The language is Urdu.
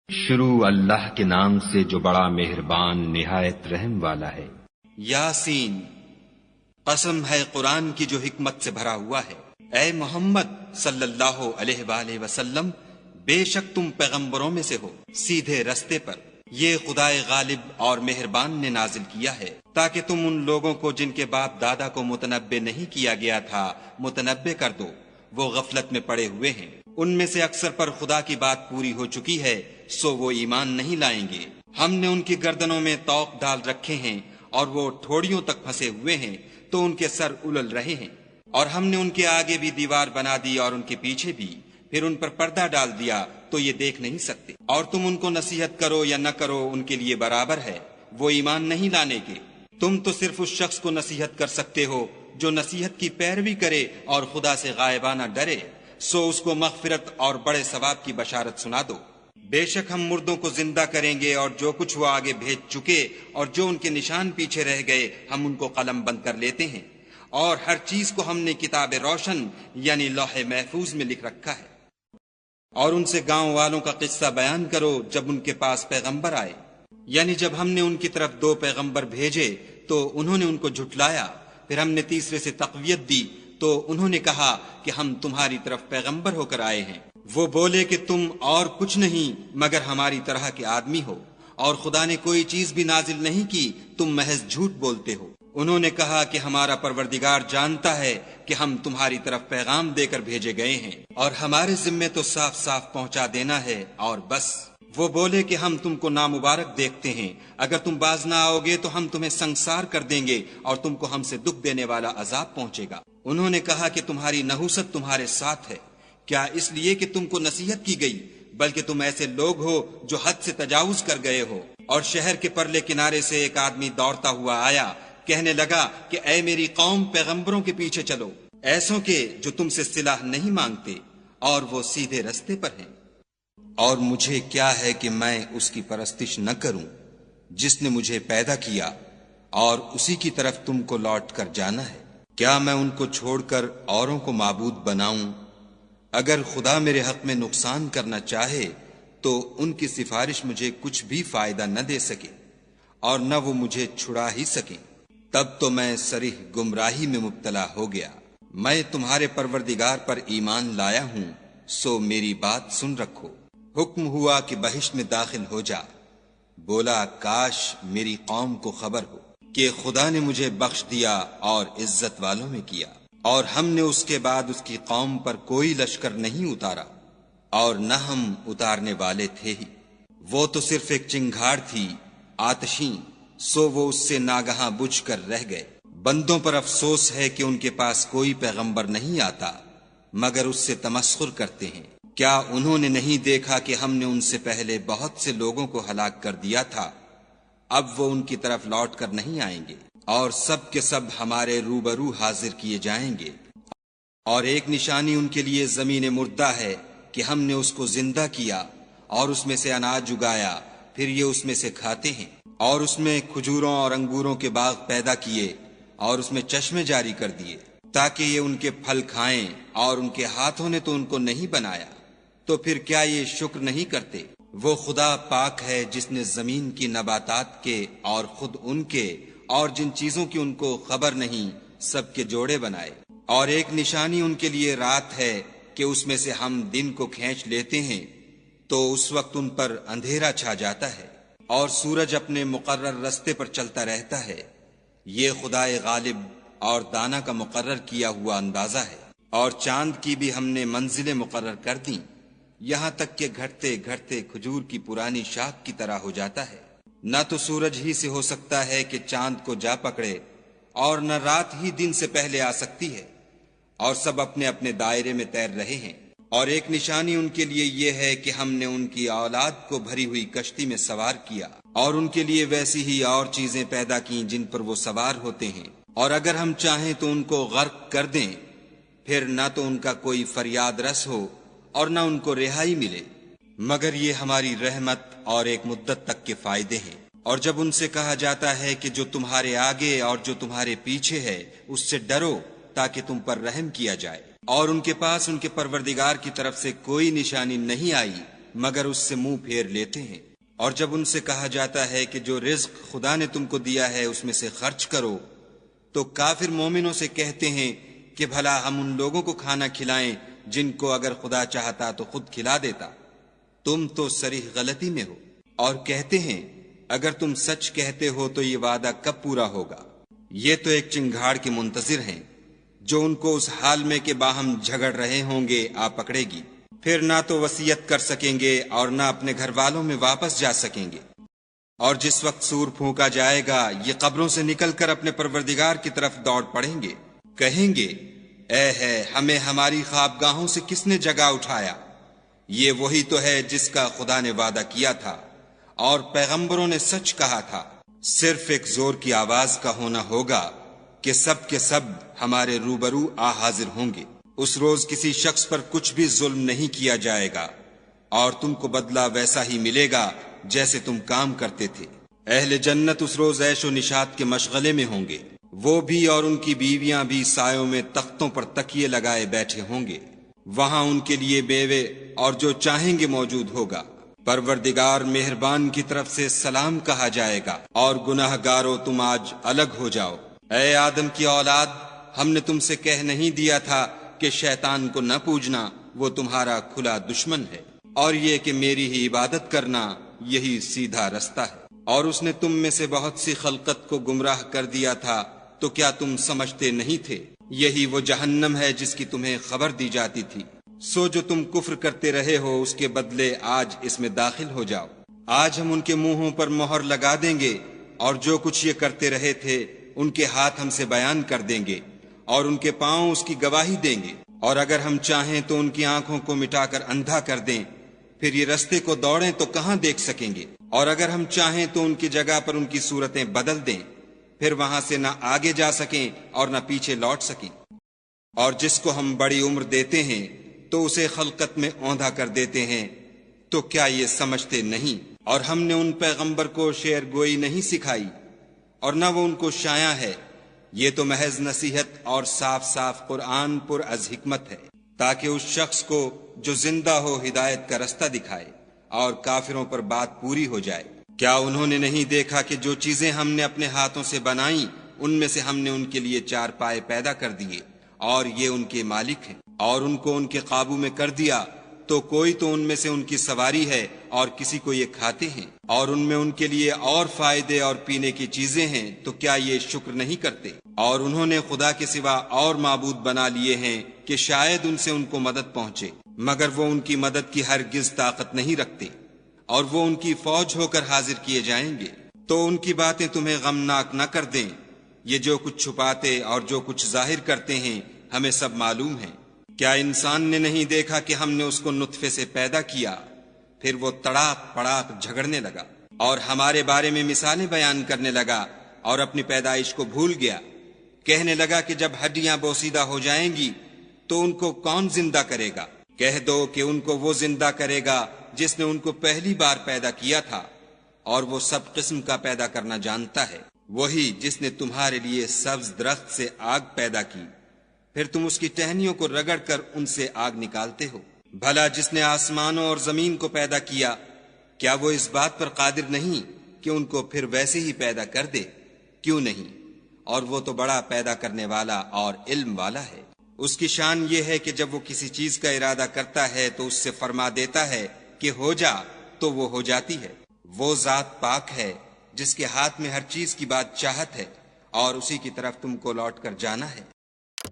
شروع اللہ کے نام سے جو بڑا مہربان نہایت رحم والا ہے۔ یاسین، قسم ہے قرآن کی جو حکمت سے بھرا ہوا ہے۔ اے محمد صلی اللہ علیہ وآلہ وسلم، بے شک تم پیغمبروں میں سے ہو سیدھے رستے پر۔ یہ خدائے غالب اور مہربان نے نازل کیا ہے تاکہ تم ان لوگوں کو جن کے باپ دادا کو متنبع نہیں کیا گیا تھا متنبع کر دو، وہ غفلت میں پڑے ہوئے ہیں۔ ان میں سے اکثر پر خدا کی بات پوری ہو چکی ہے، سو وہ ایمان نہیں لائیں گے۔ ہم نے ان کی گردنوں میں طوق ڈال رکھے ہیں اور وہ ٹھوڑیوں تک پھنسے ہوئے ہیں تو ان کے سر الل رہے ہیں، اور ہم نے ان کے آگے بھی دیوار بنا دی اور ان کے پیچھے بھی، پھر ان پر پردہ ڈال دیا تو یہ دیکھ نہیں سکتے۔ اور تم ان کو نصیحت کرو یا نہ کرو ان کے لیے برابر ہے، وہ ایمان نہیں لانے کے۔ تم تو صرف اس شخص کو نصیحت کر سکتے ہو جو نصیحت کی پیروی کرے اور خدا سے غائبانہ ڈرے، سو اس کو مغفرت اور بڑے ثواب کی بشارت سنا دو۔ بے شک ہم مردوں کو زندہ کریں گے، اور جو کچھ وہ آگے بھیج چکے اور جو ان کے نشان پیچھے رہ گئے ہم ان کو قلم بند کر لیتے ہیں، اور ہر چیز کو ہم نے کتاب روشن یعنی لوح محفوظ میں لکھ رکھا ہے۔ اور ان سے گاؤں والوں کا قصہ بیان کرو جب ان کے پاس پیغمبر آئے، یعنی جب ہم نے ان کی طرف 2 پیغمبر بھیجے تو انہوں نے ان کو جھٹلایا، پھر ہم نے تیسرے سے تقویت دی تو انہوں نے کہا کہ ہم تمہاری طرف پیغمبر ہو کر آئے ہیں۔ وہ بولے کہ تم اور کچھ نہیں مگر ہماری طرح کے آدمی ہو، اور خدا نے کوئی چیز بھی نازل نہیں کی، تم محض جھوٹ بولتے ہو۔ انہوں نے کہا کہ ہمارا پروردگار جانتا ہے کہ ہم تمہاری طرف پیغام دے کر بھیجے گئے ہیں، اور ہمارے ذمے تو صاف صاف پہنچا دینا ہے اور بس۔ وہ بولے کہ ہم تم کو نامبارک دیکھتے ہیں، اگر تم باز نہ آؤ گے تو ہم تمہیں سنگسار کر دیں گے اور تم کو ہم سے دکھ دینے والا عذاب پہنچے گا۔ انہوں نے کہا کہ تمہاری نحوست تمہارے ساتھ ہے، کیا اس لیے کہ تم کو نصیحت کی گئی؟ بلکہ تم ایسے لوگ ہو جو حد سے تجاوز کر گئے ہو۔ اور شہر کے پرلے کنارے سے ایک آدمی دوڑتا ہوا آیا، کہنے لگا کہ اے میری قوم، پیغمبروں کے پیچھے چلو، ایسوں کے جو تم سے صلاح نہیں مانگتے اور وہ سیدھے رستے پر ہیں۔ اور مجھے کیا ہے کہ میں اس کی پرستش نہ کروں جس نے مجھے پیدا کیا، اور اسی کی طرف تم کو لوٹ کر جانا ہے۔ کیا میں ان کو چھوڑ کر اوروں کو معبود بناؤں؟ اگر خدا میرے حق میں نقصان کرنا چاہے تو ان کی سفارش مجھے کچھ بھی فائدہ نہ دے سکے، اور نہ وہ مجھے چھڑا ہی سکیں۔ تب تو میں صریح گمراہی میں مبتلا ہو گیا۔ میں تمہارے پروردگار پر ایمان لایا ہوں، سو میری بات سن رکھو۔ حکم ہوا کہ بہشت میں داخل ہو جا۔ بولا کاش میری قوم کو خبر ہو کہ خدا نے مجھے بخش دیا اور عزت والوں میں کیا، اور ہم نے اس کے بعد اس کی قوم پر کوئی لشکر نہیں اتارا، اور نہ ہم اتارنے والے تھے ہی۔ وہ تو صرف ایک چنگھاڑ تھی آتشیں، سو وہ اس سے ناگہاں بجھ کر رہ گئے۔ بندوں پر افسوس ہے کہ ان کے پاس کوئی پیغمبر نہیں آتا مگر اس سے تمسخر کرتے ہیں۔ کیا انہوں نے نہیں دیکھا کہ ہم نے ان سے پہلے بہت سے لوگوں کو ہلاک کر دیا تھا؟ اب وہ ان کی طرف لوٹ کر نہیں آئیں گے، اور سب کے سب ہمارے روبرو حاضر کیے جائیں گے۔ اور ایک نشانی ان کے لیے زمین مردہ ہے کہ ہم نے اس کو زندہ کیا اور اس میں سے اناج اگایا، پھر یہ اس میں سے کھاتے ہیں۔ اور اس میں کھجوروں اور انگوروں کے باغ پیدا کیے اور اس میں چشمے جاری کر دیے تاکہ یہ ان کے پھل کھائیں، اور ان کے ہاتھوں نے تو ان کو نہیں بنایا، تو پھر کیا یہ شکر نہیں کرتے؟ وہ خدا پاک ہے جس نے زمین کی نباتات کے اور خود ان کے اور جن چیزوں کی ان کو خبر نہیں سب کے جوڑے بنائے۔ اور ایک نشانی ان کے لیے رات ہے کہ اس میں سے ہم دن کو کھینچ لیتے ہیں تو اس وقت ان پر اندھیرا چھا جاتا ہے، اور سورج اپنے مقرر رستے پر چلتا رہتا ہے۔ یہ خدائے غالب اور دانا کا مقرر کیا ہوا اندازہ ہے۔ اور چاند کی بھی ہم نے منزلیں مقرر کر دیں، یہاں تک کہ گھٹتے گھٹتے کھجور کی پرانی شاخ کی طرح ہو جاتا ہے۔ نہ تو سورج ہی سے ہو سکتا ہے کہ چاند کو جا پکڑے، اور نہ رات ہی دن سے پہلے آ سکتی ہے، اور سب اپنے اپنے دائرے میں تیر رہے ہیں۔ اور ایک نشانی ان کے لیے یہ ہے کہ ہم نے ان کی اولاد کو بھری ہوئی کشتی میں سوار کیا، اور ان کے لیے ویسی ہی اور چیزیں پیدا کیں جن پر وہ سوار ہوتے ہیں، اور اگر ہم چاہیں تو ان کو غرق کر دیں، پھر نہ تو ان کا کوئی فریاد رس ہو اور نہ ان کو رہائی ملے، مگر یہ ہماری رحمت اور ایک مدت تک کے فائدے ہیں۔ اور جب ان سے کہا جاتا ہے کہ جو تمہارے آگے اور جو تمہارے پیچھے ہے اس سے ڈرو تاکہ تم پر رحم کیا جائے، اور ان کے پاس ان کے پروردگار کی طرف سے کوئی نشانی نہیں آئی مگر اس سے منہ پھیر لیتے ہیں۔ اور جب ان سے کہا جاتا ہے کہ جو رزق خدا نے تم کو دیا ہے اس میں سے خرچ کرو، تو کافر مومنوں سے کہتے ہیں کہ بھلا ہم ان لوگوں کو کھانا کھلائیں جن کو اگر خدا چاہتا تو خود کھلا دیتا، تم تو صریح غلطی میں ہو۔ اور کہتے ہیں اگر تم سچ کہتے ہو تو یہ وعدہ کب پورا ہوگا؟ یہ تو ایک چنگھاڑ کے منتظر ہیں جو ان کو اس حال میں کہ باہم جھگڑ رہے ہوں گے آ پکڑے گی، پھر نہ تو وصیت کر سکیں گے اور نہ اپنے گھر والوں میں واپس جا سکیں گے۔ اور جس وقت سور پھونکا جائے گا یہ قبروں سے نکل کر اپنے پروردگار کی طرف دوڑ پڑیں گے، کہیں گے اے ہے ہمیں ہماری خوابگاہوں سے کس نے جگا اٹھایا؟ یہ وہی تو ہے جس کا خدا نے وعدہ کیا تھا اور پیغمبروں نے سچ کہا تھا۔ صرف ایک زور کی آواز کا ہونا ہوگا کہ سب کے سب ہمارے روبرو آ حاضر ہوں گے۔ اس روز کسی شخص پر کچھ بھی ظلم نہیں کیا جائے گا اور تم کو بدلہ ویسا ہی ملے گا جیسے تم کام کرتے تھے۔ اہل جنت اس روز عیش و نشاط کے مشغلے میں ہوں گے، وہ بھی اور ان کی بیویاں بھی سایوں میں تختوں پر تکیے لگائے بیٹھے ہوں گے، وہاں ان کے لیے بیوے اور جو چاہیں گے موجود ہوگا۔ پروردگار مہربان کی طرف سے سلام کہا جائے گا اور گناہ گارو تم آج الگ ہو جاؤ۔ اے آدم کی اولاد، ہم نے تم سے کہہ نہیں دیا تھا کہ شیطان کو نہ پوجنا، وہ تمہارا کھلا دشمن ہے، اور یہ کہ میری ہی عبادت کرنا یہی سیدھا رستہ ہے۔ اور اس نے تم میں سے بہت سی خلقت کو گمراہ کر دیا تھا، تو کیا تم سمجھتے نہیں تھے؟ یہی وہ جہنم ہے جس کی تمہیں خبر دی جاتی تھی۔ سو جو تم کفر کرتے رہے ہو اس کے بدلے آج اس میں داخل ہو جاؤ۔ آج ہم ان کے منہوں پر مہر لگا دیں گے اور جو کچھ یہ کرتے رہے تھے ان کے ہاتھ ہم سے بیان کر دیں گے اور ان کے پاؤں اس کی گواہی دیں گے۔ اور اگر ہم چاہیں تو ان کی آنکھوں کو مٹا کر اندھا کر دیں، پھر یہ رستے کو دوڑیں تو کہاں دیکھ سکیں گے۔ اور اگر ہم چاہیں تو ان کی جگہ پر ان کی صورتیں بدل دیں، پھر وہاں سے نہ آگے جا سکیں اور نہ پیچھے لوٹ سکیں۔ اور جس کو ہم بڑی عمر دیتے ہیں تو اسے خلقت میں اوندھا کر دیتے ہیں، تو کیا یہ سمجھتے نہیں؟ اور ہم نے ان پیغمبر کو شعر گوئی نہیں سکھائی اور نہ وہ ان کو شایع ہے، یہ تو محض نصیحت اور صاف صاف قرآن پر از حکمت ہے، تاکہ اس شخص کو جو زندہ ہو ہدایت کا رستہ دکھائے اور کافروں پر بات پوری ہو جائے۔ کیا انہوں نے نہیں دیکھا کہ جو چیزیں ہم نے اپنے ہاتھوں سے بنائیں ان میں سے ہم نے ان کے لیے چار پائے پیدا کر دیے اور یہ ان کے مالک ہیں، اور ان کو ان کے قابو میں کر دیا تو کوئی تو ان میں سے ان کی سواری ہے اور کسی کو یہ کھاتے ہیں، اور ان میں ان کے لیے اور فائدے اور پینے کی چیزیں ہیں، تو کیا یہ شکر نہیں کرتے؟ اور انہوں نے خدا کے سوا اور معبود بنا لیے ہیں کہ شاید ان سے ان کو مدد پہنچے، مگر وہ ان کی مدد کی ہرگز طاقت نہیں رکھتے، اور وہ ان کی فوج ہو کر حاضر کیے جائیں گے۔ تو ان کی باتیں تمہیں غمناک نہ کر دیں، یہ جو کچھ چھپاتے اور جو کچھ ظاہر کرتے ہیں ہمیں سب معلوم ہے۔ کیا انسان نے نہیں دیکھا کہ ہم نے اس کو نطفے سے پیدا کیا، پھر وہ تڑاک پڑاک جھگڑنے لگا اور ہمارے بارے میں مثالیں بیان کرنے لگا اور اپنی پیدائش کو بھول گیا، کہنے لگا کہ جب ہڈیاں بوسیدہ ہو جائیں گی تو ان کو کون زندہ کرے گا؟ کہہ دو کہ ان کو وہ زندہ کرے گا جس نے ان کو پہلی بار پیدا کیا تھا، اور وہ سب قسم کا پیدا کرنا جانتا ہے، وہی جس نے تمہارے لیے سبز درخت سے آگ پیدا کی، پھر تم اس کی ٹہنیوں کو رگڑ کر ان سے آگ نکالتے ہو۔ بھلا جس نے آسمانوں اور زمین کو پیدا کیا، کیا وہ اس بات پر قادر نہیں کہ ان کو پھر ویسے ہی پیدا کر دے؟ کیوں نہیں؟ اور وہ تو بڑا پیدا کرنے والا اور علم والا ہے۔ اس کی شان یہ ہے کہ جب وہ کسی چیز کا ارادہ کرتا ہے تو اس سے فرما دیتا ہے کہ ہو جا، تو وہ ہو جاتی ہے۔ وہ ذات پاک ہے جس کے ہاتھ میں ہر چیز کی بات چاہت ہے، اور اسی کی طرف تم کو لوٹ کر جانا ہے۔